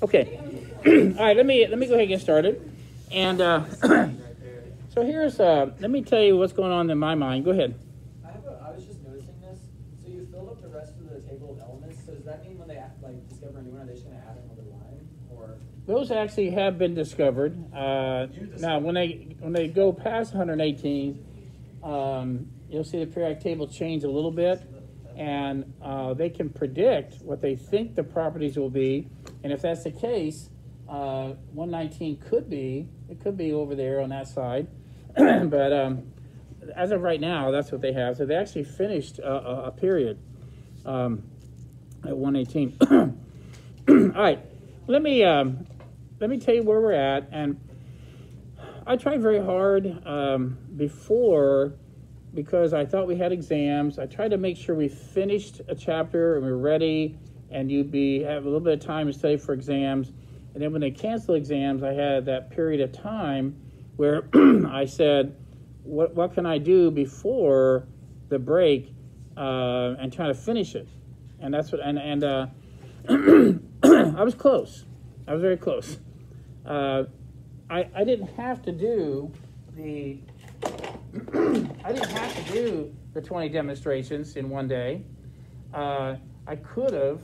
Okay. All right, let me go ahead and get started. And so here's let me tell you what's going on in my mind. Go ahead. I was just noticing this. So you filled up the rest of the table of elements. So does that mean when they discover a new one, are they just going to add another line, or? Those actually have been discovered. Now, when they go past 118, you'll see the periodic table change a little bit, and they can predict what they think the properties will be. And if that's the case, 119 could be over there on that side. But as of right now, that's what they have. So they actually finished a period at 118. All right, let me tell you where we're at. And I tried very hard before, because I thought we had exams. I tried to make sure we finished a chapter and we were ready, and you'd have a little bit of time to study for exams. And then when they cancel exams, I had that period of time where I said, what can I do before the break, and try to finish it. And that's what, and I was close. I was very close. I didn't have to do the I didn't have to do the 20 demonstrations in one day. I could have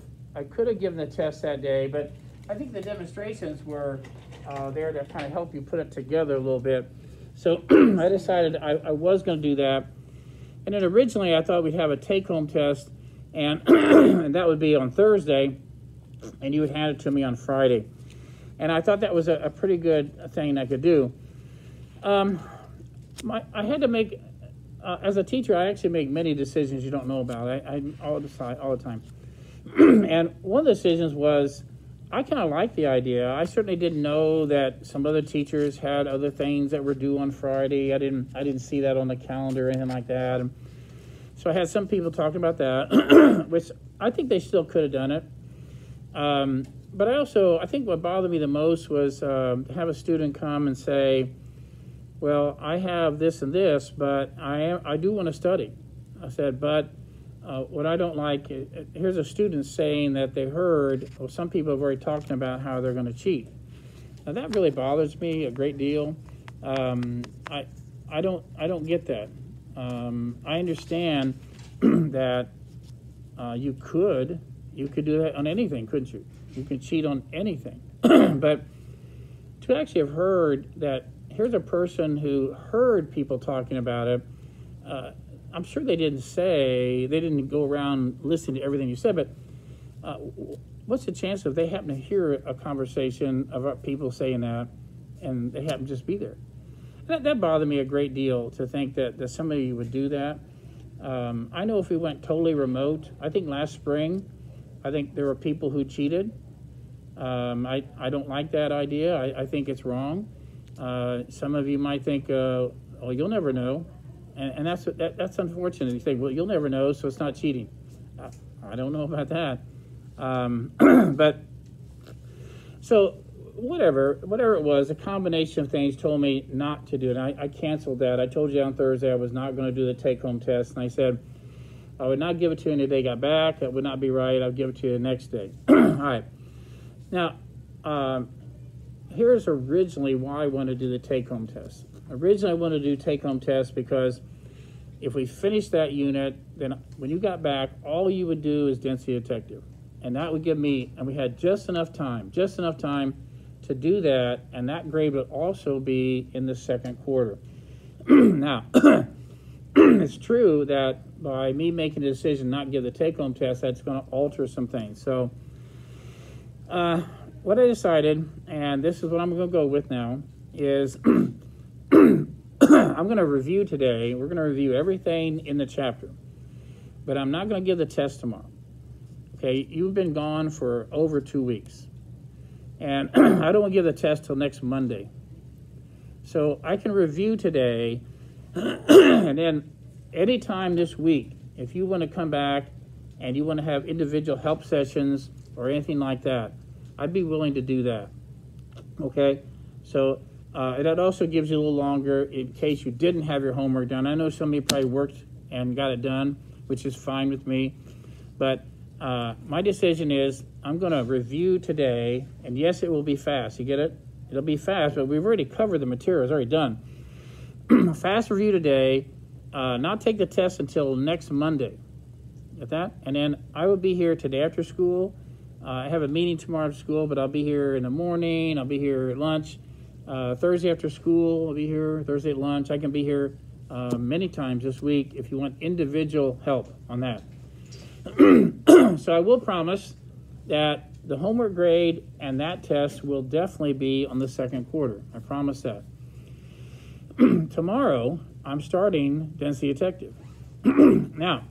given the test that day, but I think the demonstrations were there to kind of help you put it together a little bit. So I decided I was going to do that. And then originally I thought we'd have a take-home test, and, and that would be on Thursday, and you would hand it to me on Friday. And I thought that was a pretty good thing I could do. I had to make, as a teacher, I actually make many decisions you don't know about. I all the time. And one of the decisions was, I kind of like the idea. I certainly didn't know that some other teachers had other things that were due on Friday. I didn't see that on the calendar or anything like that. And so I had some people talking about that, which I think they still could have done it. But I think what bothered me the most was to have a student come and say, well, I have this and this, but I do want to study. I said, but what I don't like, here's a student saying that they heard, well, some people have already talked about how they're going to cheat. Now that really bothers me a great deal. I don't get that. I understand that you could do that on anything, couldn't you? You can cheat on anything. But to actually have heard that, here's a person who heard people talking about it. I'm sure they didn't go around listening to everything you said, but what's the chance if they happen to hear a conversation of people saying that, and they happen to just be there? That bothered me a great deal, to think that somebody would do that. I know if we went totally remote, I think last spring, I think there were people who cheated. I don't like that idea. I think it's wrong. Some of you might think, oh, you'll never know. And that's unfortunate. You think, well, you'll never know, so it's not cheating. I don't know about that. But so whatever it was, a combination of things told me not to do it. I canceled that. I told you on Thursday I was not going to do the take-home test, and I said I would not give it to you until they got back. That would not be right. I'll give it to you the next day. All right. Now, here's originally why I wanted to do the take-home test. Originally, I wanted to do take-home tests because if we finished that unit, then when you got back, all you would do is density detective. And that would give me, and we had just enough time to do that, and that grade would also be in the second quarter. Now, it's true that by me making the decision not to give the take-home test, that's going to alter some things. So what I decided, and this is what I'm going to go with now, is I'm going to review today. We're going to review everything in the chapter, but I'm not going to give the test tomorrow. Okay, you've been gone for over 2 weeks, and I don't want to give the test till next Monday. So I can review today, and then anytime this week, if you want to come back and you want to have individual help sessions or anything like that, I'd be willing to do that. Okay, so that also gives you a little longer in case you didn't have your homework done. I know some of you probably worked and got it done, which is fine with me, but my decision is I'm going to review today, and yes, it will be fast. You get it? It'll be fast, but we've already covered the material. It's already done. Fast review today, not take the test until next Monday. Get that? And then I will be here today after school. I have a meeting tomorrow after school, but I'll be here in the morning. I'll be here at lunch. Thursday after school, I'll be here. Thursday at lunch. I can be here many times this week if you want individual help on that. So I will promise that the homework grade and that test will definitely be on the second quarter. I promise that. Tomorrow, I'm starting Density Detective. Now,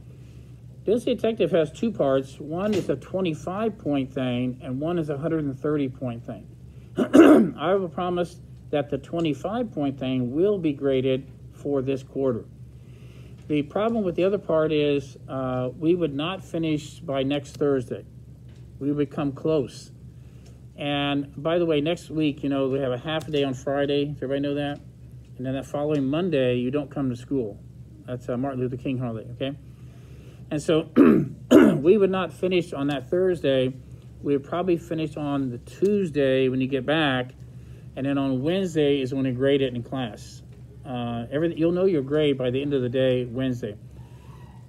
Density Detective has two parts. One is a 25-point thing, and one is a 130-point thing. I will promise that the 25-point thing will be graded for this quarter. The problem with the other part is we would not finish by next Thursday. We would come close. And by the way, next week, we have a half a day on Friday. Does everybody know that? And then that following Monday, you don't come to school. That's Martin Luther King holiday, okay? And so we would not finish on that Thursday. We would probably finish on the Tuesday when you get back. And then on Wednesday is when we grade it in class. You'll know your grade by the end of the day, Wednesday.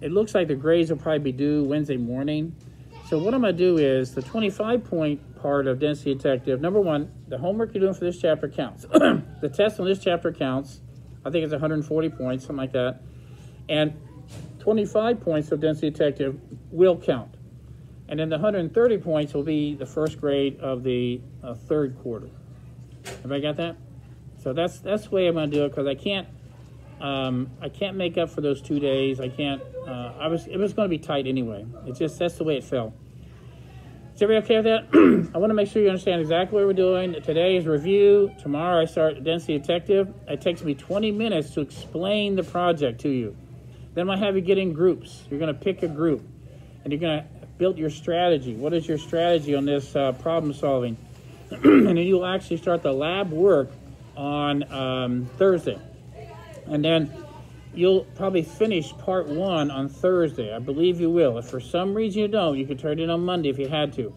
It looks like the grades will probably be due Wednesday morning. So what I'm going to do is the 25-point part of Density Detective. Number one, the homework you're doing for this chapter counts. The test on this chapter counts. I think it's 140 points, something like that. And 25 points of Density Detective will count. And then the 130 points will be the first grade of the third quarter. Everybody got that? So that's the way I'm going to do it, because I can't make up for those 2 days. I can't. It was going to be tight anyway. That's the way it fell. Is everybody okay with that? I want to make sure you understand exactly what we're doing. Today is review. Tomorrow I start Density Detective. It takes me 20 minutes to explain the project to you. Then I have you get in groups. You're going to pick a group, and you're going to build your strategy. What is your strategy on this problem solving? And then you'll actually start the lab work on Thursday. And then you'll probably finish part one on Thursday. I believe you will. If for some reason you don't, you could turn it in on Monday if you had to.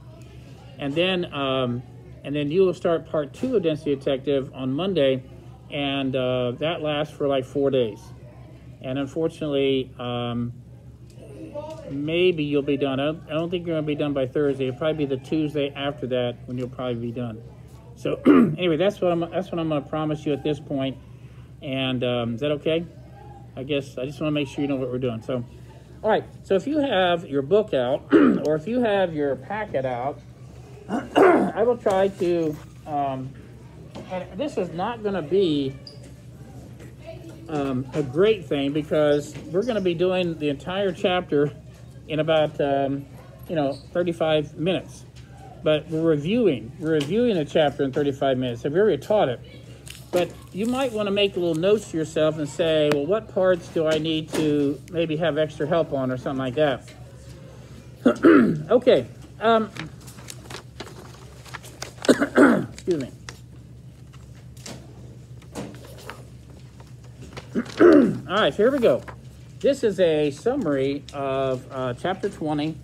And then you will start part two of Density Detective on Monday, and that lasts for like 4 days. And unfortunately, maybe you'll be done. I don't think you're going to be done by Thursday. It'll probably be the Tuesday after that when you'll probably be done. So anyway, that's what I'm going to promise you at this point. And is that okay? I guess I just want to make sure you know what we're doing. So, all right. So if you have your book out or if you have your packet out, I will try to. And this is not going to be a great thing, because we're going to be doing the entire chapter in about 35 minutes. But we're reviewing the chapter in 35 minutes. I've already taught it. But you might want to make little notes to yourself and say, well, what parts do I need to maybe have extra help on or something like that? Okay. Excuse me. All right, so here we go. This is a summary of chapter 20,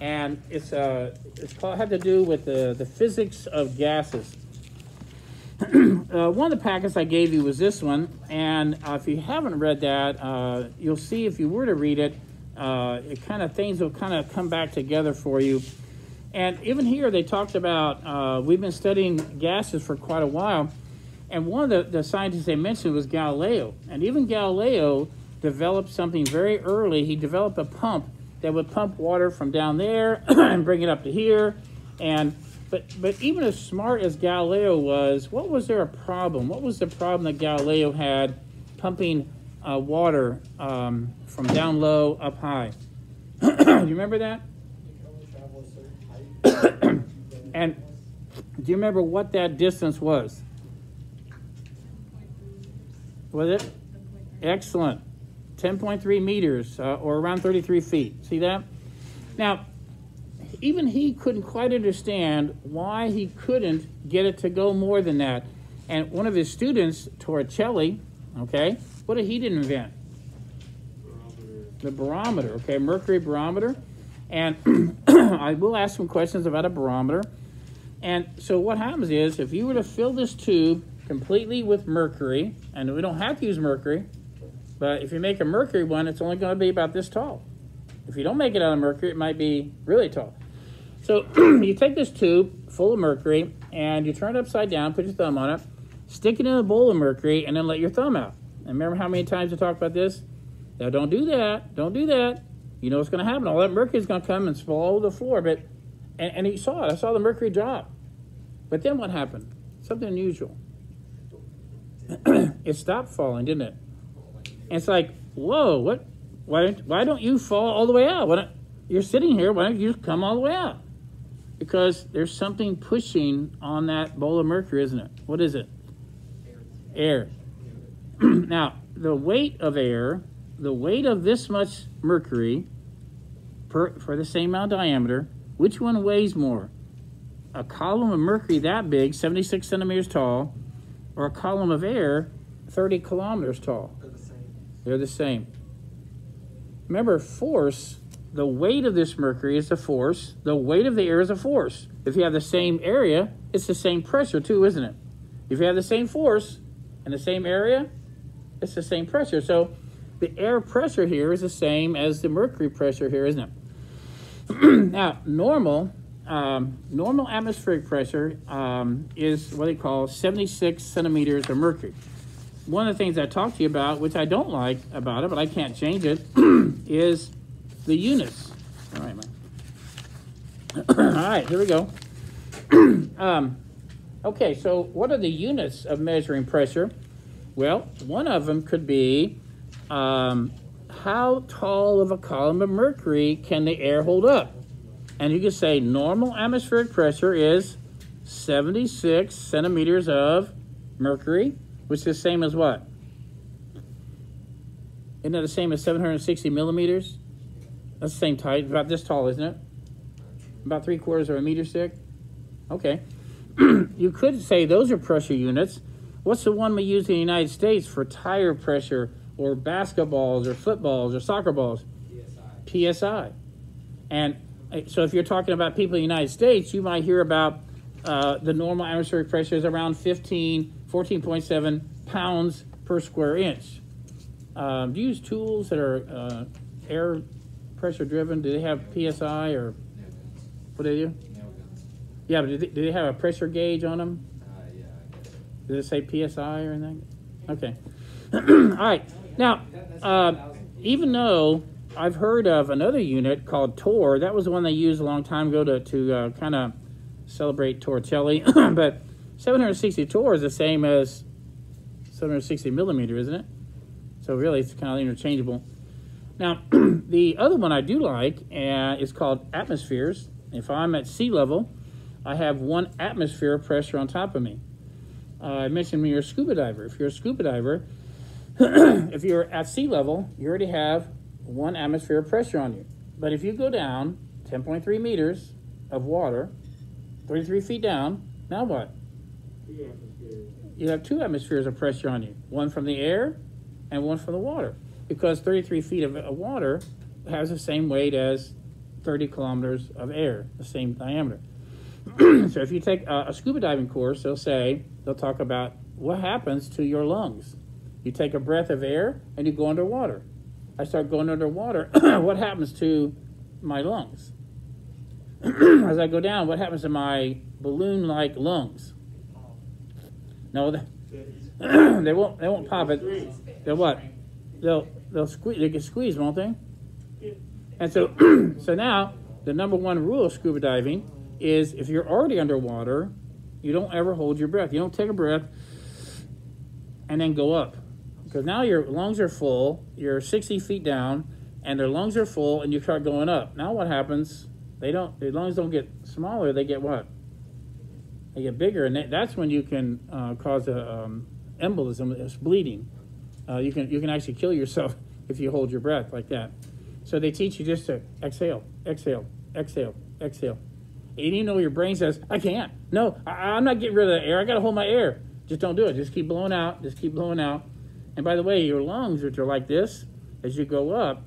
and it's had to do with the physics of gases. One of the packets I gave you was this one, and if you haven't read that, you'll see if you were to read it, things will kind of come back together for you. And even here, they talked about we've been studying gases for quite a while. And one of the scientists they mentioned was Galileo. And even Galileo developed something very early. He developed a pump that would pump water from down there and bring it up to here. But even as smart as Galileo was, what was there a problem? What was the problem that Galileo had pumping water from down low up high? Do you remember that? And do you remember what that distance was? Was it? Excellent. 10.3 meters, or around 33 feet. See that? Now, even he couldn't quite understand why he couldn't get it to go more than that. And one of his students, Torricelli, okay, what did he invent? The barometer, okay, mercury barometer. And I will ask some questions about a barometer. And so what happens is, if you were to fill this tube completely with mercury, and we don't have to use mercury, but if you make a mercury one, it's only going to be about this tall. If you don't make it out of mercury, it might be really tall. So you take this tube full of mercury, and you turn it upside down, put your thumb on it, stick it in a bowl of mercury, and then let your thumb out. And remember how many times I talked about this? Now, don't do that. Don't do that. You know what's going to happen. All that mercury is going to come and swallow the floor. But and you saw it. I saw the mercury drop. But then what happened? Something unusual. It stopped falling, didn't it? And it's like, whoa, what? Why don't you fall all the way out? You're sitting here. Why don't you just come all the way out? Because there's something pushing on that bowl of mercury, isn't it? What is it? Air. Now, the weight of air, the weight of this much mercury for the same amount of diameter, which one weighs more? A column of mercury that big, 76 centimeters tall, or a column of air 30 kilometers tall? They're the same. They're the same. Remember, force, the weight of this mercury is a force. The weight of the air is a force. If you have the same area, it's the same pressure too, isn't it? If you have the same force in the same area, it's the same pressure. So the air pressure here is the same as the mercury pressure here, isn't it? Now, normal atmospheric pressure is what they call 76 centimeters of mercury. One of the things I talked to you about, which I don't like about it, but I can't change it, is the units. All right, man. All right, here we go. Okay, so what are the units of measuring pressure? Well, one of them could be how tall of a column of mercury can the air hold up? And you could say normal atmospheric pressure is 76 centimeters of mercury, which is the same as what? Isn't that the same as 760 millimeters? That's the same height, about this tall, isn't it? About 3/4 of a meter thick? Okay. You could say those are pressure units. What's the one we use in the United States for tire pressure or basketballs or footballs or soccer balls? PSI. And so if you're talking about people in the United States, you might hear about the normal atmospheric pressure is around 14.7 pounds per square inch. Do you use tools that are air pressure driven? Do they have PSI or what do they do? Yeah, but do they have a pressure gauge on them? Yeah, I guess. Does it say PSI or anything? Okay. All right. Now, even though I've heard of another unit called torr, that was the one they used a long time ago to kind of celebrate torricelli, but 760 torr is the same as 760 millimeter, isn't it? So really, it's kind of interchangeable. Now, the other one I do like is called atmospheres. If I'm at sea level, I have 1 atmosphere of pressure on top of me. I mentioned when you're a scuba diver. If you're a scuba diver, if you're at sea level, you already have 1 atmosphere of pressure on you. But if you go down 10.3 meters of water, 33 feet down, now what? You have 2 atmospheres of pressure on you. 1 from the air and 1 from the water. Because 33 feet of water has the same weight as 30 kilometers of air, the same diameter. So if you take a scuba diving course, they'll talk about what happens to your lungs. You take a breath of air and you go underwater. I start going underwater. What happens to my lungs? As I go down, what happens to my balloon-like lungs? No, they won't pop it. They'll what? They'll squeeze. They get squeezed, won't they? And so, so now the number 1 rule of scuba diving is if you're already underwater, you don't ever hold your breath. You don't take a breath and then go up. Because now your lungs are full, you're 60 feet down, and their lungs are full, and you start going up. Now what happens? Their lungs don't get smaller, they get what? They get bigger, and that's when you can cause a embolism, it's bleeding. You can actually kill yourself if you hold your breath like that. So they teach you just to exhale, exhale, exhale, exhale. And you know your brain says, I can't. No, I'm not getting rid of the air. I got to hold my air. Just don't do it. Just keep blowing out. Just keep blowing out. And by the way, your lungs, which are like this, as you go up,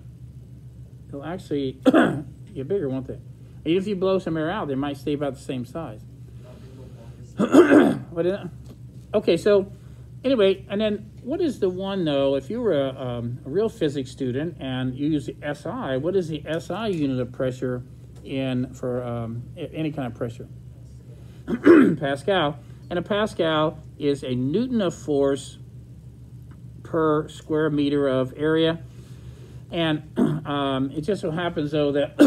they'll actually, get bigger, won't they? Even if you blow some air out, they might stay about the same size. What is it? Okay, so anyway, and then what is the one, though, if you were a real physics student and you use the SI, what is the SI unit of pressure in for any kind of pressure? Pascal. And a Pascal is a Newton of force per square meter of area. And it just so happens, though, that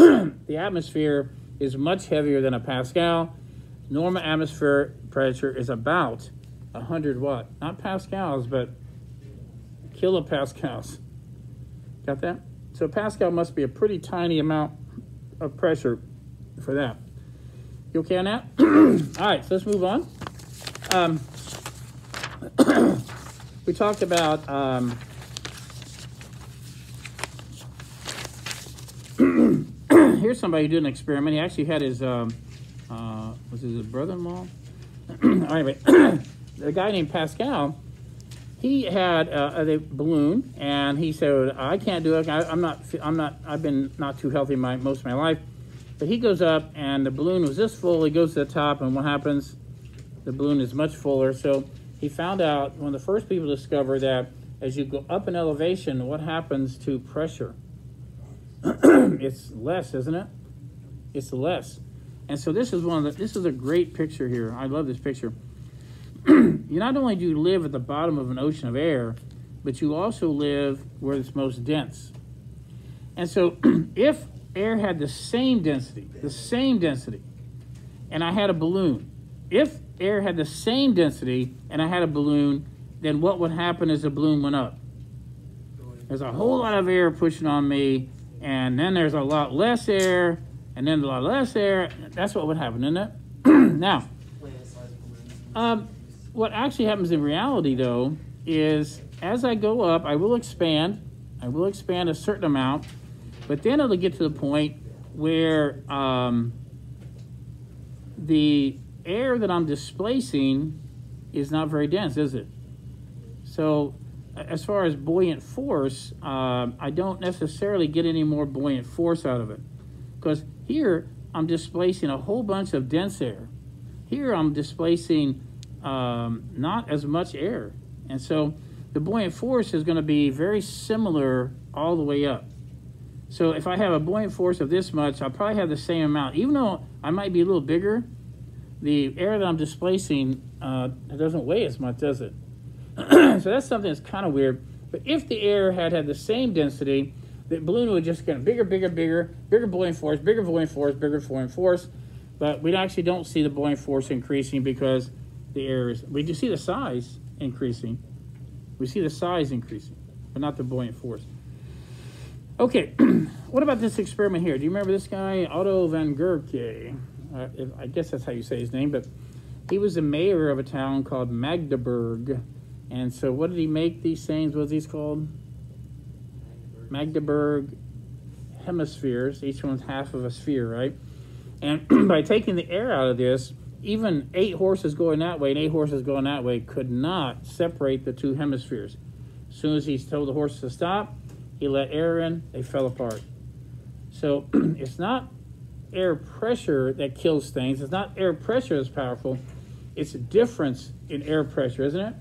the atmosphere is much heavier than a Pascal. Normal atmospheric pressure is about 100 watt. Not pascals, but kilopascals. Got that? So Pascal must be a pretty tiny amount of pressure for that. You okay on that? All right, so let's move on. We talked about here's somebody who did an experiment. He actually had his was his brother-in-law? Anyway, the guy named Pascal, he had a balloon, and he said, "I can't do it. I've been not too healthy most of my life." But he goes up, and the balloon was this full. He goes to the top, and what happens? The balloon is much fuller. So he found out, one of the first people to discover that as you go up in elevation, what happens to pressure? It's less, isn't it? It's less. And so this is this is a great picture here. I love this picture. You not only do you live at the bottom of an ocean of air, but you also live where it's most dense. And so if air had the same density, and I had a balloon, if air had the same density and I had a balloon, then what would happen as the balloon went up? There's a whole lot of air pushing on me, and then there's a lot less air, and then a lot less air. That's what would happen, isn't it? Now, what actually happens in reality, though, is as I go up, I will expand a certain amount, but then it'll get to the point where the air that I'm displacing is not very dense, is it? So as far as buoyant force, I don't necessarily get any more buoyant force out of it, because here I'm displacing a whole bunch of dense air. Here I'm displacing not as much air. And so the buoyant force is going to be very similar all the way up. So if I have a buoyant force of this much, I'll probably have the same amount. Even though I might be a little bigger, the air that I'm displacing it doesn't weigh as much, does it? So that's something that's kind of weird. But if the air had the same density, the balloon would just get bigger buoyant force, bigger buoyant force. But we actually don't see the buoyant force increasing because the air is, we do see the size increasing. We see the size increasing, but not the buoyant force. Okay, what about this experiment here? Do you remember this guy, Otto van Guericke? I guess that's how you say his name, but he was the mayor of a town called Magdeburg. And so what did he make these things? What are these called? Magdeburg hemispheres. Each one's half of a sphere, right? And by taking the air out of this, even 8 horses going that way and 8 horses going that way could not separate the 2 hemispheres. As soon as he told the horses to stop, he let air in, they fell apart. So it's not air pressure that kills things. It's not air pressure that's powerful. It's a difference in air pressure, isn't it?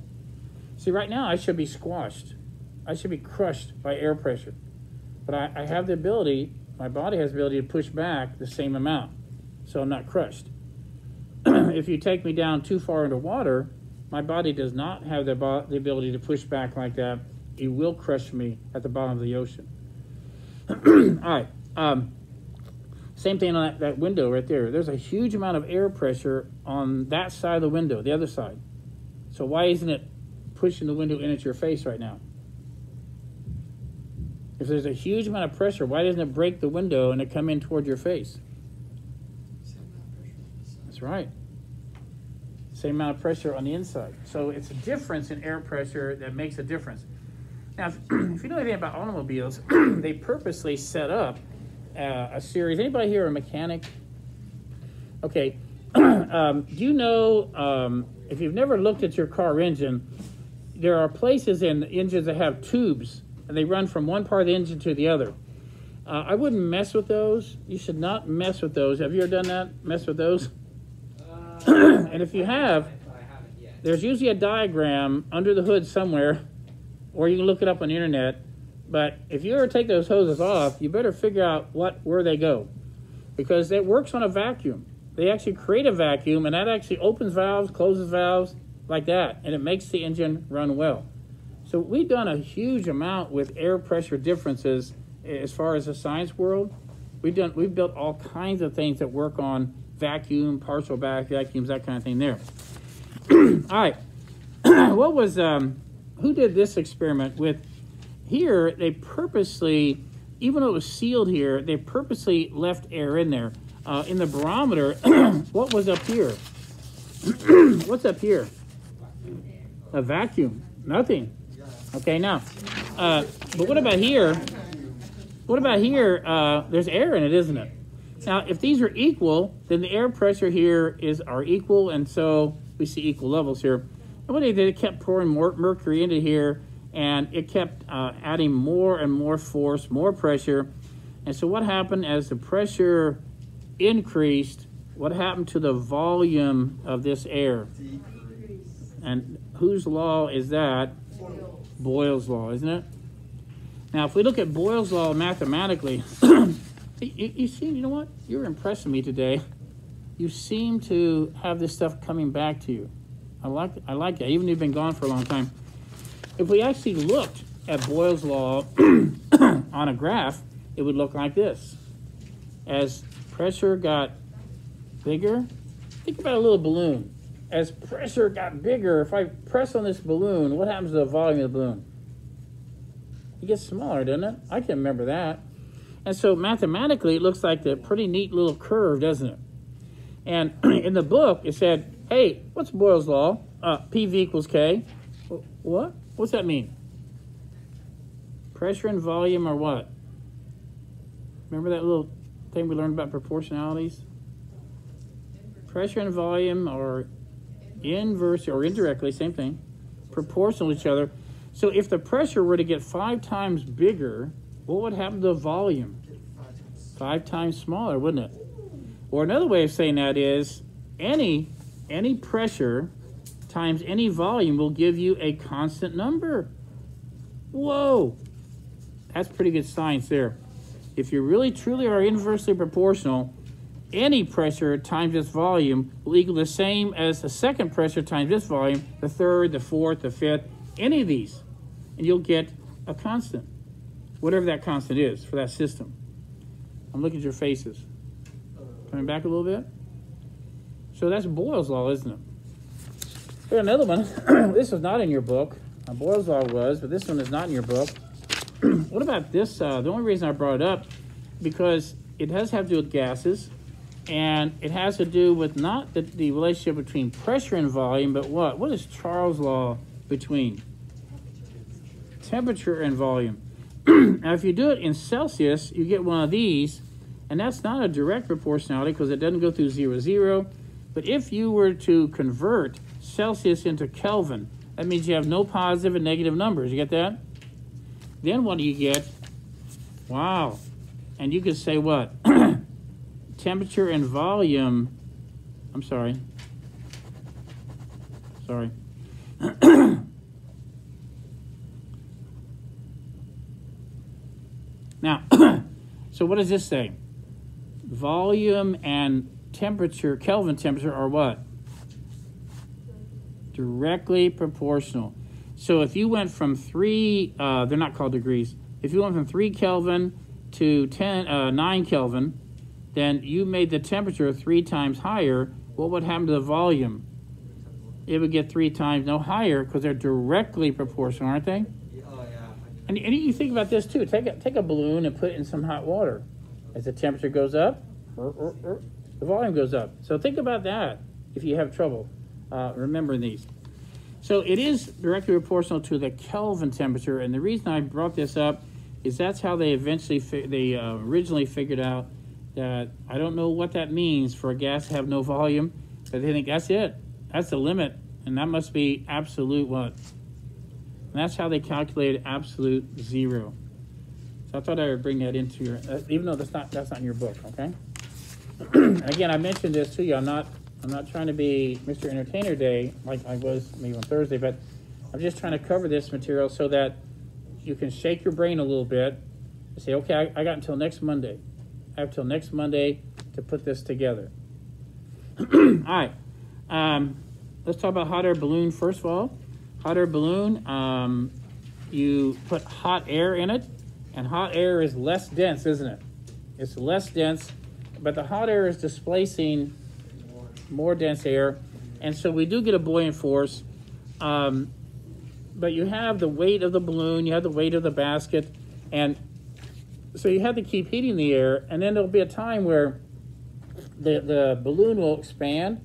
See, right now I should be squashed. I should be crushed by air pressure. But I have the ability, my body has the ability to push back the same amount, so I'm not crushed. If you take me down too far into water, my body does not have the ability to push back like that. It will crush me at the bottom of the ocean. All right. Same thing on that window right there. There's a huge amount of air pressure on that side of the window, the other side. So why isn't it pushing the window in at your face right now? If there's a huge amount of pressure, why doesn't it break the window and it come in toward your face? That's right. Same amount of pressure on the inside. So it's a difference in air pressure that makes a difference. Now, if you know anything about automobiles, they purposely set up a series. Anybody here a mechanic? Okay. Do you know, if you've never looked at your car engine, there are places in engines that have tubes, and they run from one part of the engine to the other. I wouldn't mess with those. You should not mess with those. Have you ever done that? Mess with those? And if you have, there's usually a diagram under the hood somewhere, or you can look it up on the internet. But if you ever take those hoses off, you better figure out where they go, because it works on a vacuum. They actually create a vacuum, and that actually opens valves, closes valves, like that, and it makes the engine run well. So we've done a huge amount with air pressure differences as far as the science world. We've built all kinds of things that work on vacuum, partial vacuums, that kind of thing there. All right, what was who did this experiment with? Here they purposely, even though it was sealed here, they purposely left air in there. In the barometer, what was up here? What's up here? A vacuum. Nothing. Okay, now, but what about here? What about here? There's air in it, isn't it? Now, if these are equal, then the air pressure here are equal, and so we see equal levels here. And what they did, it kept pouring more mercury into here, and it kept adding more and more force, more pressure. And so what happened as the pressure increased, what happened to the volume of this air? And whose law is that? Boyle's law, isn't it? Now, if we look at Boyle's law mathematically, you know what? You're impressing me today. You seem to have this stuff coming back to you. I like that, even if you've been gone for a long time. If we actually looked at Boyle's law on a graph, it would look like this. As pressure got bigger, think about a little balloon. As pressure got bigger, if I press on this balloon, what happens to the volume of the balloon? It gets smaller, doesn't it? I can remember that. And so mathematically, it looks like a pretty neat little curve, doesn't it? And in the book, it said, hey, what's Boyle's law? PV equals K. What? What's that mean? Pressure and volume are what? Remember that little thing we learned about proportionalities? Pressure and volume are inversely or indirectly, same thing, proportional to each other. So if the pressure were to get 5 times bigger, what would happen to the volume? 5 times smaller, wouldn't it? Or another way of saying that is any pressure times any volume will give you a constant number. Whoa! That's pretty good science there. If you really truly are inversely proportional, any pressure times this volume will equal the same as the second pressure times this volume, the third, the fourth, the fifth, any of these. And you'll get a constant, whatever that constant is for that system. I'm looking at your faces. Coming back a little bit. So that's Boyle's law, isn't it? Here's another one. This was not in your book. Boyle's law was, but this one is not in your book. What about this? The only reason I brought it up, because it does have to do with gases, and it has to do with not the relationship between pressure and volume, but what? What is Charles' law between? Temperature and volume. Now, if you do it in Celsius, you get one of these, and that's not a direct proportionality because it doesn't go through 0, 0. But if you were to convert Celsius into Kelvin, that means you have no positive and negative numbers. You get that? Then what do you get? Wow. And you could say what? Temperature and volume. I'm sorry. Sorry. Now, so what does this say? Volume and temperature, Kelvin temperature, are what? Directly proportional. So if you went from 3, they're not called degrees. If you went from 3 Kelvin to 9 Kelvin, then you made the temperature 3 times higher. What would happen to the volume? It would get 3 times no higher because they're directly proportional, aren't they? Oh, yeah. And you think about this too. Take a balloon and put it in some hot water. As the temperature goes up, the volume goes up. So think about that if you have trouble remembering these. So it is directly proportional to the Kelvin temperature, and the reason I brought this up is that's how they originally figured out that. I don't know what that means for a gas to have no volume, but they think that's it. That's the limit, and that must be absolute what? And that's how they calculated absolute 0. So I thought I would bring that into your, even though that's not in your book, okay? Again, I mentioned this to you. I'm not trying to be Mr. Entertainer Day like I was maybe on Thursday, but I'm just trying to cover this material so that you can shake your brain a little bit and say, okay, I got until next Monday. I have till next Monday to put this together. All right. Let's talk about hot air balloon first of all. Hot air balloon, you put hot air in it, and hot air is less dense, isn't it? It's less dense, but the hot air is displacing more dense air, and so we do get a buoyant force. But you have the weight of the balloon, you have the weight of the basket, and so you have to keep heating the air, and then there'll be a time where the balloon will expand,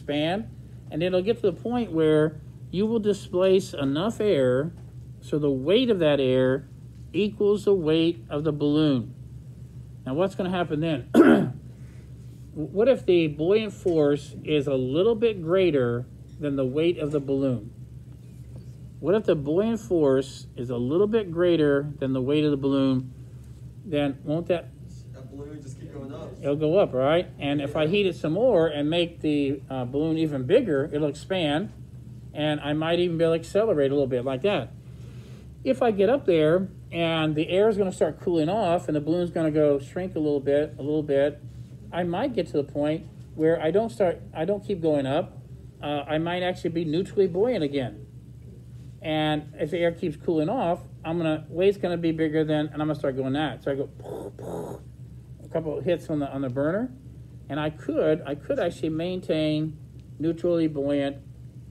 and then it'll get to the point where you will displace enough air so the weight of that air equals the weight of the balloon. Now what's going to happen then? What if the buoyant force is a little bit greater than the weight of the balloon? What if the buoyant force is a little bit greater than the weight of the balloon? Then won't that balloon just keep going up? It'll go up, right? And if I heat it some more and make the balloon even bigger, it'll expand, and I might even be able to accelerate a little bit like that. If I get up there and the air is going to start cooling off and the balloon's going to go shrink a little bit, I might get to the point where I don't keep going up. I might actually be neutrally buoyant again. And if the air keeps cooling oght, weight's going to be bigger than, and I'm going to start going that. So I go a couple of hits on the burner, and I could actually maintain neutrally buoyant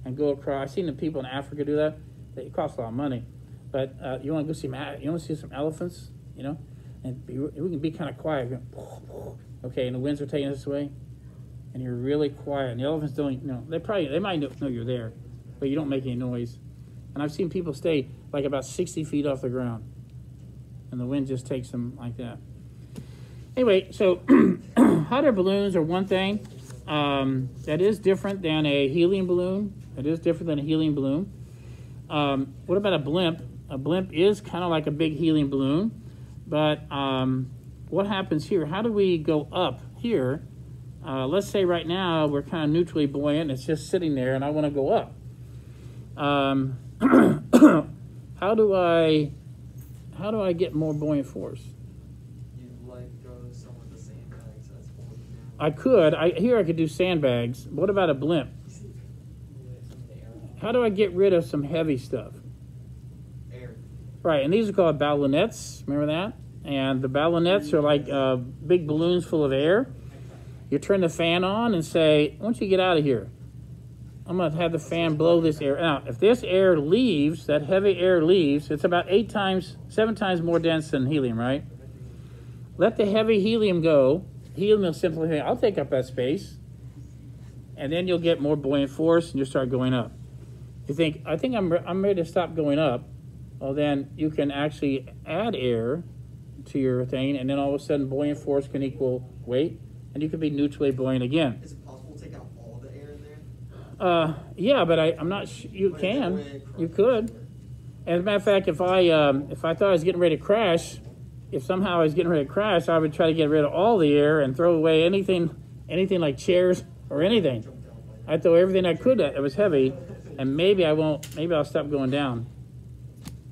and go across. I've seen the people in Africa do that. It costs a lot of money, but you want to go see some elephants, you know, and we can be kind of quiet. Okay, and the winds are taking us away, and you're really quiet, and the elephants don't, you know, they might know you're there, but you don't make any noise. And I've seen people stay like about 60 feet off the ground, and the wind just takes them like that. Anyway, so hot air balloons are one thing that is different than a helium balloon. It is different than a helium balloon. What about a blimp? A blimp is kind of like a big helium balloon, but what happens here? How do we go up here? Let's say right now we're kind of neutrally buoyant. It's just sitting there, and I want to go up. How do I get more buoyant force? You like go some with the sandbags that's holding down. I could. I could do sandbags. What about a blimp? How do I get rid of some heavy stuff? Air. Right, and these are called ballonets. Remember that? And the ballonets are like big balloons full of air. You turn the fan on and say, "Why don't you get out of here? I'm going to have the fan blow this air out." If this air leaves, that heavy air leaves, it's about 7 times more dense than helium, right? Let the heavy helium go. Helium will simply say, "I'll take up that space." And then you'll get more buoyant force and you'll start going up. You think, I think I'm ready to stop going up. Well, then you can actually add air to your thing, and then all of a sudden buoyant force can equal weight, and you can be neutrally buoyant again. Is it possible to take out all the air in there? Yeah, but I'm not sure. You can. You could. As a matter of fact, if I thought I was getting ready to crash, if somehow I was getting ready to crash, I would try to get rid of all the air and throw away anything like chairs or anything. I'd throw everything I could that was heavy, and maybe I'll stop going down.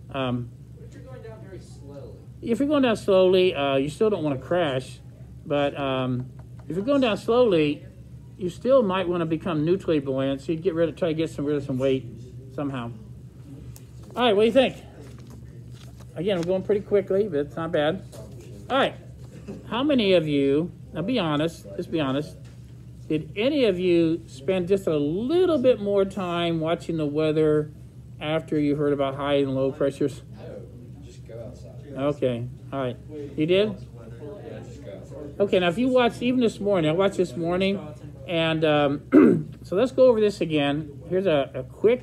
If you're going down very slowly. If you're going down slowly, you still don't want to crash, but if you're going down slowly, you still might want to become neutrally buoyant, so you try to get rid of some weight somehow. All right, what do you think? Again, we're going pretty quickly, but it's not bad. All right, how many of you, now be honest, just be honest, did any of you spend just a little bit more time watching the weather after you heard about high and low pressures? No, just go outside. Okay, all right. You did? Yeah, just go outside. Okay, now if you watched, even this morning, I watched this morning, and so let's go over this again. Here's a quick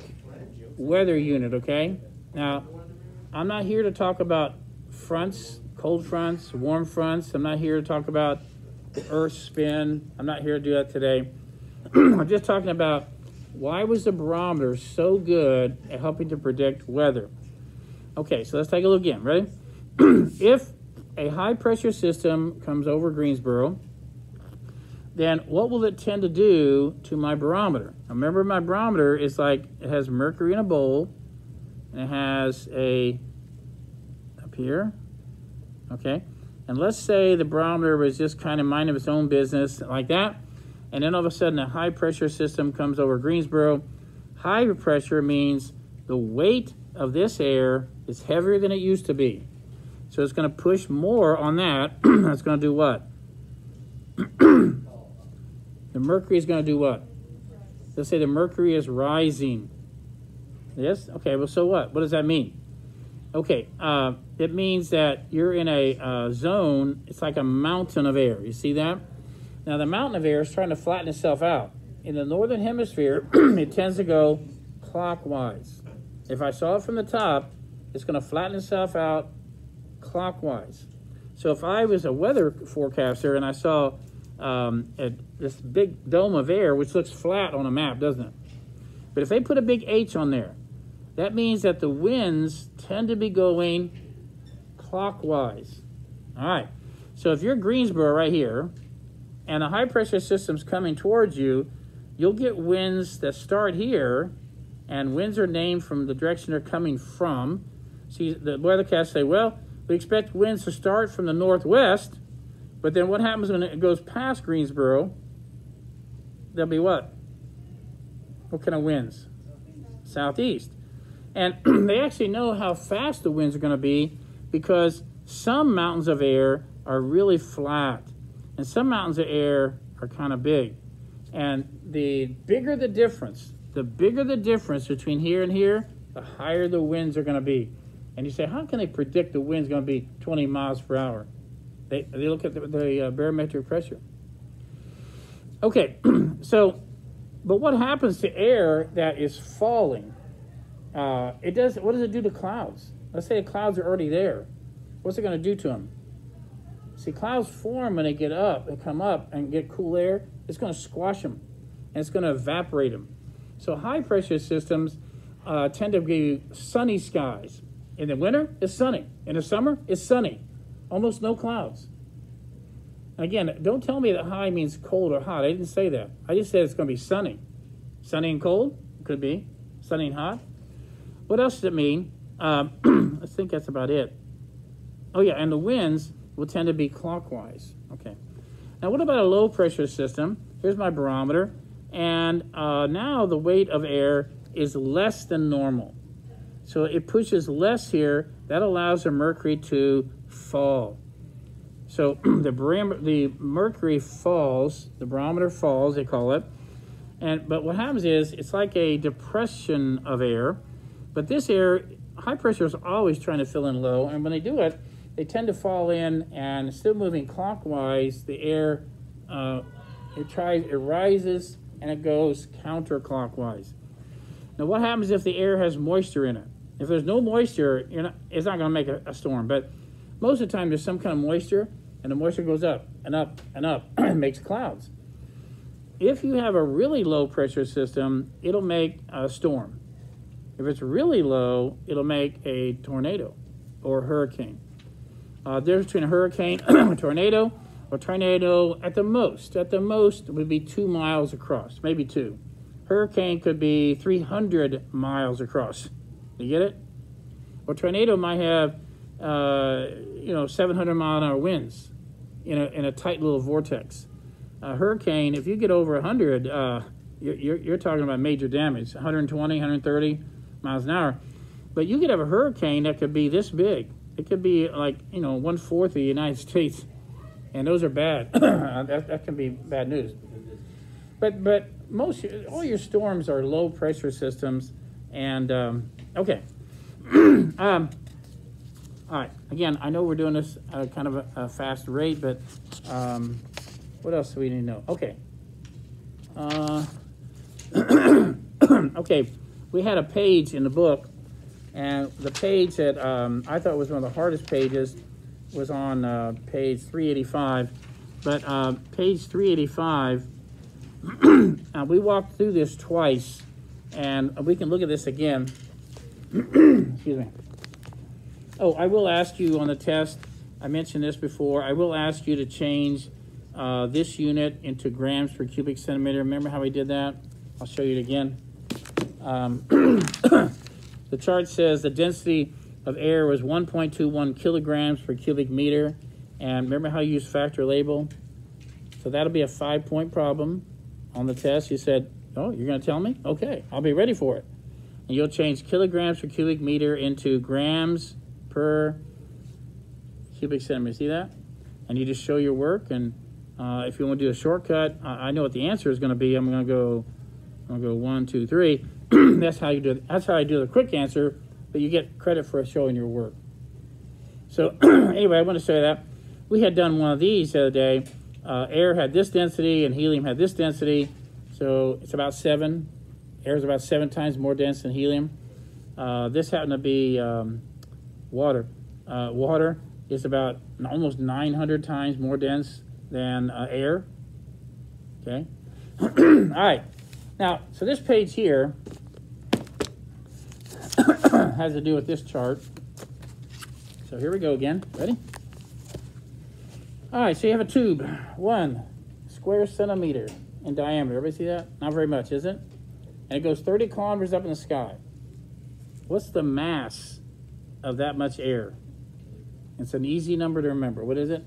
weather unit, okay? Now, I'm not here to talk about fronts, cold fronts, warm fronts. I'm not here to talk about the Earth's spin. I'm not here to do that today. I'm just talking about why was the barometer so good at helping to predict weather. Okay, so let's take a look again. Ready? if a high-pressure system comes over Greensboro, then what will it tend to do to my barometer? Now remember, my barometer is like, it has mercury in a bowl, and it has up here, okay? And let's say the barometer was just kind of minding its own business like that, and then all of a sudden a high-pressure system comes over Greensboro. High pressure means the weight of this air is heavier than it used to be. So it's going to push more on that. That's going to do what? The mercury is going to do what? Let's say the mercury is rising. Yes? Okay, well, so what? What does that mean? Okay, it means that you're in a zone, it's like a mountain of air. You see that? Now, the mountain of air is trying to flatten itself out. In the northern hemisphere, it tends to go clockwise. If I saw it from the top, it's going to flatten itself out clockwise. So if I was a weather forecaster and I saw this big dome of air, which looks flat on a map, doesn't it? But if they put a big H on there, that means that the winds tend to be going clockwise. All right. So if you're Greensboro right here, and a high-pressure system's coming towards you, you'll get winds that start here, and winds are named from the direction they're coming from. See, the weathercasts say, well, we expect winds to start from the northwest, but then what happens when it goes past Greensboro? There'll be what? What kind of winds? Southeast. And they actually know how fast the winds are going to be because some mountains of air are really flat, and some mountains of air are kind of big. And the bigger the difference between here and here, the higher the winds are going to be. And you say, how can they predict the wind's going to be 20 miles per hour? They look at the barometric pressure. Okay, so, but what happens to air that is falling? What does it do to clouds? Let's say the clouds are already there. What's it going to do to them? See, clouds form when they get up, they come up and get cool air. It's going to squash them, and it's going to evaporate them. So high-pressure systems tend to be sunny skies. In the winter, it's sunny. In the summer, it's sunny. Almost no clouds. Again, don't tell me that high means cold or hot. I didn't say that. I just said it's going to be sunny. Sunny and cold? Could be. Sunny and hot? What else does it mean? I think that's about it. Oh, yeah, and the winds will tend to be clockwise. Okay. Now, what about a low-pressure system? Here's my barometer. And now the weight of air is less than normal. So it pushes less here. That allows the mercury to fall. So the mercury falls, the barometer falls, they call it. But what happens is it's like a depression of air. But this air, high pressure is always trying to fill in low. And when they do it, they tend to fall in, and instead of moving clockwise, the air, it rises and it goes counterclockwise. Now, what happens if the air has moisture in it? If there's no moisture, it's not going to make a storm. But most of the time, there's some kind of moisture, and the moisture goes up and up and up and makes clouds. If you have a really low pressure system, it'll make a storm. If it's really low, it'll make a tornado or a hurricane. The difference between a hurricane and a tornado at the most would be 2 miles across, maybe 2. Hurricane could be 300 miles across. You get it? Or tornado might have, 700 mile an hour winds in a tight little vortex. A hurricane, if you get over 100, you're talking about major damage, 120, 130 miles an hour. But you could have a hurricane that could be this big. It could be like, 1/4 of the United States. And those are bad. that can be bad news. But all your storms are low pressure systems. And, okay. All right. Again, I know we're doing this at kind of a fast rate, but what else do we need to know? Okay. Okay. We had a page in the book, and the page that I thought was one of the hardest pages was on page 385. But page 385, we walked through this twice, and we can look at this again. Excuse me. Oh, I will ask you on the test, I mentioned this before, I will ask you to change this unit into grams per cubic centimeter. Remember how we did that? I'll show you it again. The chart says the density of air was 1.21 kilograms per cubic meter. And remember how you use factor label? So that'll be a 5-point problem on the test. You said, oh, you're going to tell me? Okay, I'll be ready for it. And you'll change kilograms per cubic meter into grams per cubic centimeter. See that? And you just show your work. And if you want to do a shortcut, I know what the answer is going to be. I'm going to go 1, 2, 3. That's how you do it. That's how I do the quick answer, but you get credit for showing your work. So anyway, I want to show you that. We had done one of these the other day. Air had this density and helium had this density. So it's about 7. Air is about 7 times more dense than helium. This happened to be water. Water is about almost 900 times more dense than air. Okay. All right. Now, so this page here has to do with this chart. So here we go again. Ready? All right, so you have a tube, 1 square centimeter in diameter. Everybody see that? Not very much, is it? And it goes 30 kilometers up in the sky. What's the mass of that much air? It's an easy number to remember. What is it?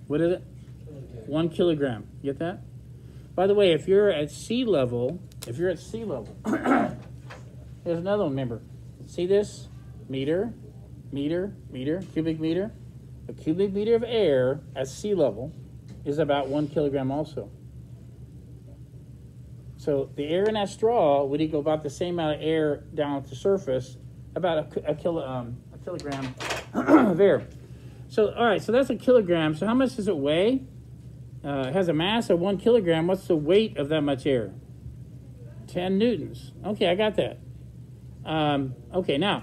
What is it? 1 kilogram. Get that? By the way, if you're at sea level, here's another one, remember. See this? Meter, cubic meter. A cubic meter of air at sea level is about 1 kilogram also. So the air in that straw would equal about the same amount of air down at the surface, about a kilogram of air. So, all right, so that's a kilogram. So how much does it weigh? It has a mass of 1 kilogram. What's the weight of that much air? 10 newtons. Okay, I got that. Okay, now,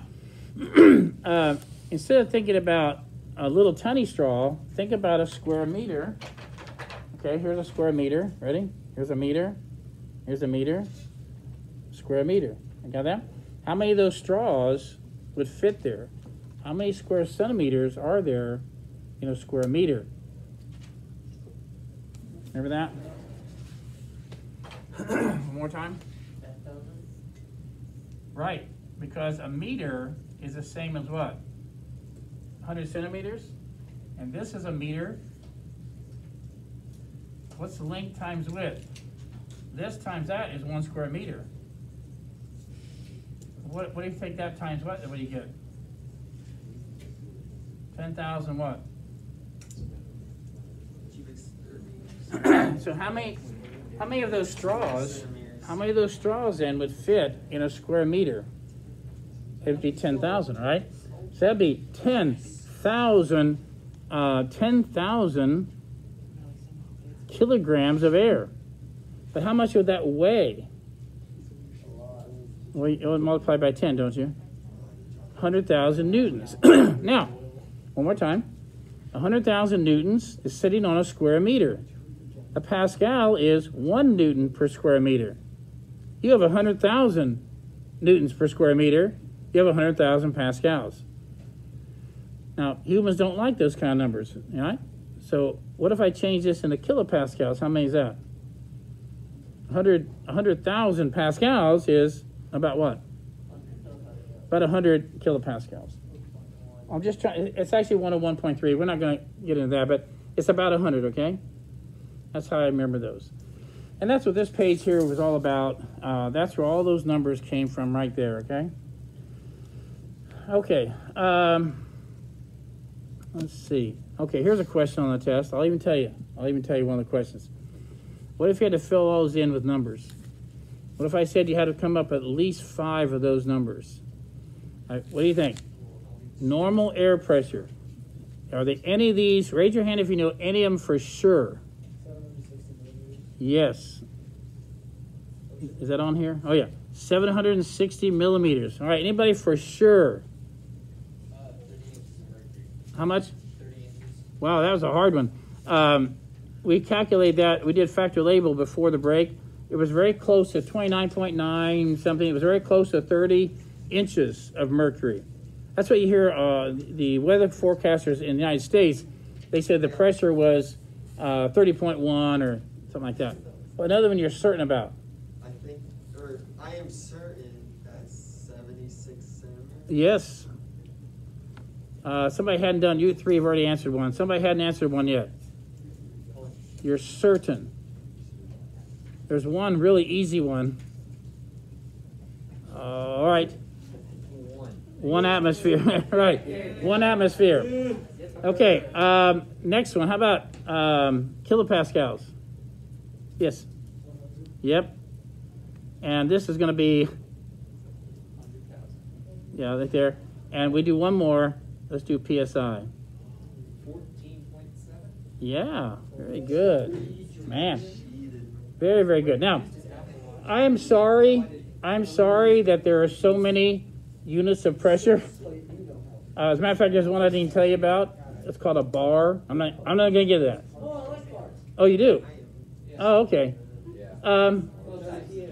instead of thinking about a little tiny straw, think about a square meter. Okay, here's a square meter. Ready? Here's a meter. Here's a meter. Square meter. You got that? How many of those straws would fit there? How many square centimeters are there in a square meter? Remember that? One more time. Right, because a meter is the same as what? 100 centimeters? And this is a meter. What's the length times width? This times that is 1 square meter. What do you take that times what? What do you get? 10,000 what? So how many of those straws? How many of those straws then would fit in a square meter? It'd be 10,000, right? So that'd be 10,000 kilograms of air. But how much would that weigh? Well, you would multiply by 10, don't you? 100,000 newtons. Now, one more time. 100,000 newtons is sitting on a square meter. A Pascal is 1 Newton per square meter. You have 100,000 newtons per square meter. You have 100,000 pascals. Now, humans don't like those kind of numbers, right? So what if I change this into kilopascals? How many is that? 100,000 pascals is about what? About 100 kilopascals. I'm just trying, it's actually 101.3. We're not going to get into that, but it's about 100, okay? That's how I remember those. And that's what this page here was all about. That's where all those numbers came from right there, okay? Okay. Let's see. Okay, here's a question on the test. I'll even tell you one of the questions. What if you had to fill all those in with numbers? What if I said you had to come up at least 5 of those numbers? What do you think? Normal air pressure. Are there any of these? Raise your hand if you know any of them for sure. 760 millimeters. Yes. Is that on here? Oh, yeah. 760 millimeters. All right, anybody for sure? 30 inches of mercury. How much? 30 inches. Wow, that was a hard one. We calculated that. We did factor label before the break. It was very close to 29.9 something. It was very close to 30 inches of mercury. That's what you hear. The weather forecasters in the United States, they said the pressure was 30.1 or something like that. Well, another one you're certain about. I am certain that's 76 centimeters. Yes. Somebody hadn't done. You three have already answered one. Somebody hadn't answered one yet. You're certain. There's one really easy one. All right. One atmosphere. Right. One atmosphere. Okay. Next one. How about kilopascals? Yes. Yep. And this is going to be, yeah, right there. And we do one more. Let's do PSI. 14.7. Yeah. Very good. Man. Very, very good. Now, I am sorry that there are so many units of pressure. As a matter of fact, there's one I didn't tell you about. It's called a bar. I'm not going to get to that. Oh, you do? Oh, okay.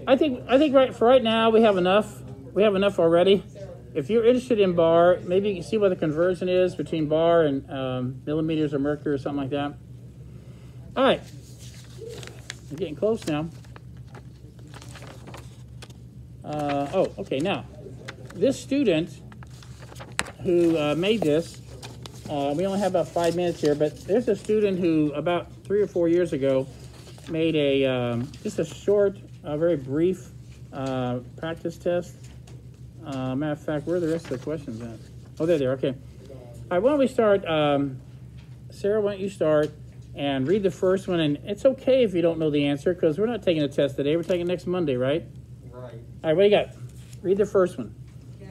I think right now we have enough. We have enough already. If you're interested in bar, maybe you can see what the conversion is between bar and millimeters of mercury or something like that. All right. We're getting close now. Okay. Now, this student who made this, we only have about 5 minutes here, but there's a student who about 3 or 4 years ago made just a short, very brief practice test. Matter of fact, where are the rest of the questions at? Oh, there they are. Okay. All right, why don't we start? Sarah, why don't you start and read the first one? And it's okay if you don't know the answer because we're not taking a test today. We're taking next Monday, right? Right. All right, what do you got? Read the first one. Gas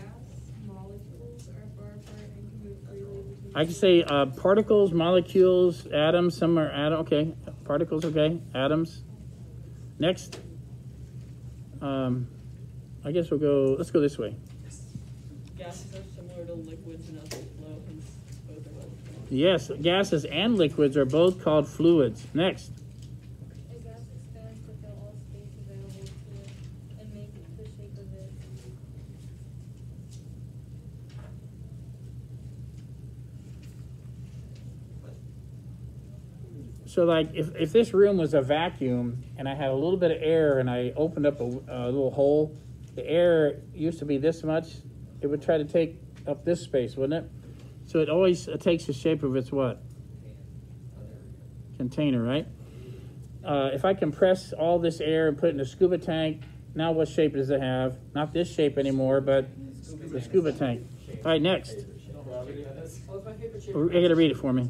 molecules are far apart and can move freely between. I can say particles, molecules, atoms. Some are okay. Particles, okay. Atoms. Next. I guess let's go this way. Gases are similar to liquids and as they flow, hence both are called fluids. Yes, gases and liquids are both called fluids. Next. A gas expands to fill all space available to it and make the shape of it. So like if this room was a vacuum and I had a little bit of air and I opened up a little hole, the air used to be this much, it would try to take up this space, wouldn't it? So it always takes the shape of its what? Container, right? If I compress all this air and put it in a scuba tank, now what shape does it have? Not this shape anymore, but the scuba tank. All right, next. You're going to read it for me.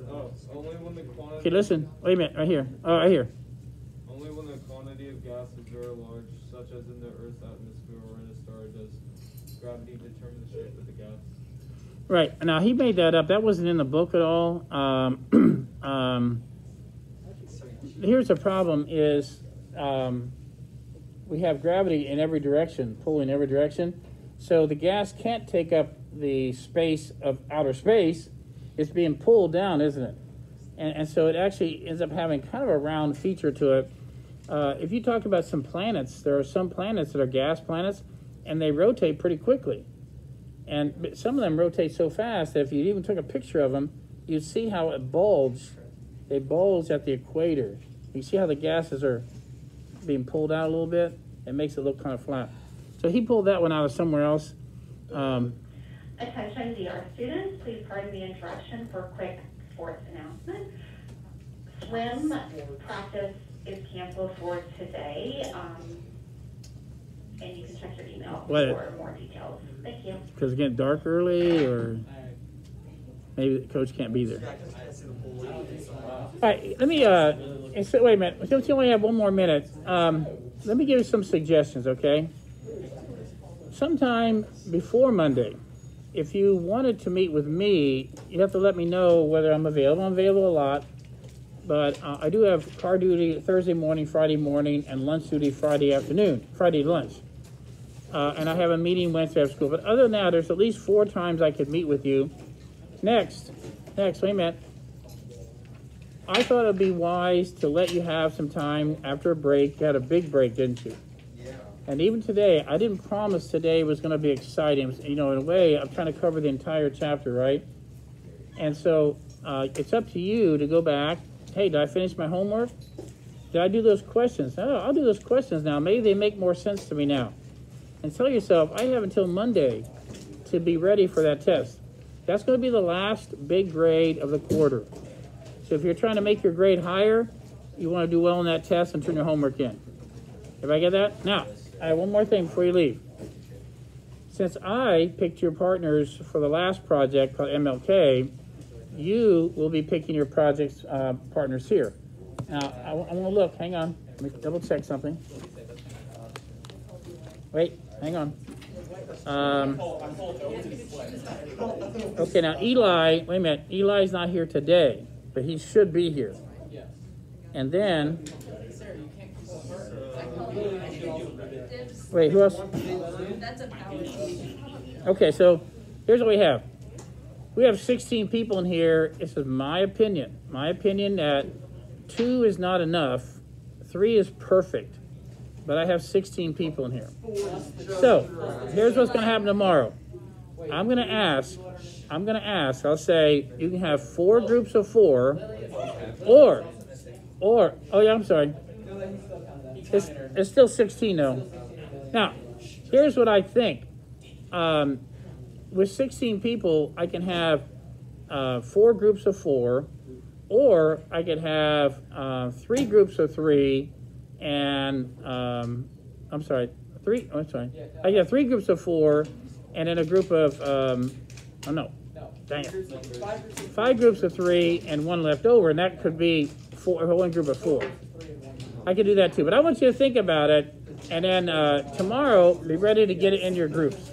Only when the quantity. Okay, listen. Wait a minute. Right here. Oh, right here. Only when the quantity of gas is very large, such as in the Earth's atmosphere or in a star, does gravity determine the shape of the gas. Right. Now, he made that up. That wasn't in the book at all. Here's the problem is we have gravity in every direction, pulling in every direction. So the gas can't take up the space of outer space. It's being pulled down, isn't it? And so it actually ends up having kind of a round feature to it. If you talk about some planets, there are some planets that are gas planets, and they rotate pretty quickly. And some of them rotate so fast that if you even took a picture of them, you'd see how it bulged. They bulge at the equator. You see how the gases are being pulled out a little bit? It makes it look kind of flat. So he pulled that one out of somewhere else. Attention DR students, please pardon the interruption for a quick sports announcement. Swim practice is canceled for today, and you can check your email for more details. Thank you. Because it's getting dark early, or maybe the coach can't be there. All right, let me, wait a minute. Since you only have 1 more minute, let me give you some suggestions, okay? Sometime before Monday, if you wanted to meet with me, you have to let me know whether I'm available. I'm available a lot, but I do have car duty Thursday morning, Friday morning, and lunch duty Friday afternoon, Friday lunch. And I have a meeting Wednesday after school. But other than that, there's at least 4 times I could meet with you. Next, wait a minute. I thought it would be wise to let you have some time after a break. You had a big break, didn't you? Yeah. And even today, I didn't promise today was going to be exciting. You know, in a way, I'm trying to cover the entire chapter, right? And so it's up to you to go back. Hey, did I finish my homework? Did I do those questions? Oh, I'll do those questions now. Maybe they make more sense to me now. And tell yourself, I have until Monday to be ready for that test. That's going to be the last big grade of the quarter. So if you're trying to make your grade higher, you want to do well on that test and turn your homework in. Everybody get that? Now, I have one more thing before you leave. Since I picked your partners for the last project called MLK, you will be picking your project's partners here. Now, I want to look. Hang on. Let me double check something. Wait, hang on. Okay, now Eli, wait a minute. Eli's not here today, but he should be here. And then, wait, who else? That's a power. Okay, so here's what we have. We have 16 people in here. This is my opinion. My opinion that 2 is not enough. 3 is perfect. But I have 16 people in here. So here's what's going to happen tomorrow. I'm going to ask, I'll say you can have 4 groups of 4 or, oh yeah, I'm sorry. It's still 16 though. Now, here's what I think. With 16 people, I can have 4 groups of 4, or I could have 3 groups of 3, and I'm sorry, 3. Oh, I'm sorry. I can have 3 groups of 4, and then a group of oh no, dang it, 5 groups of 3 and 1 left over, and that could be 1 group of 4. I could do that too, but I want you to think about it, and then tomorrow be ready to get it in your groups.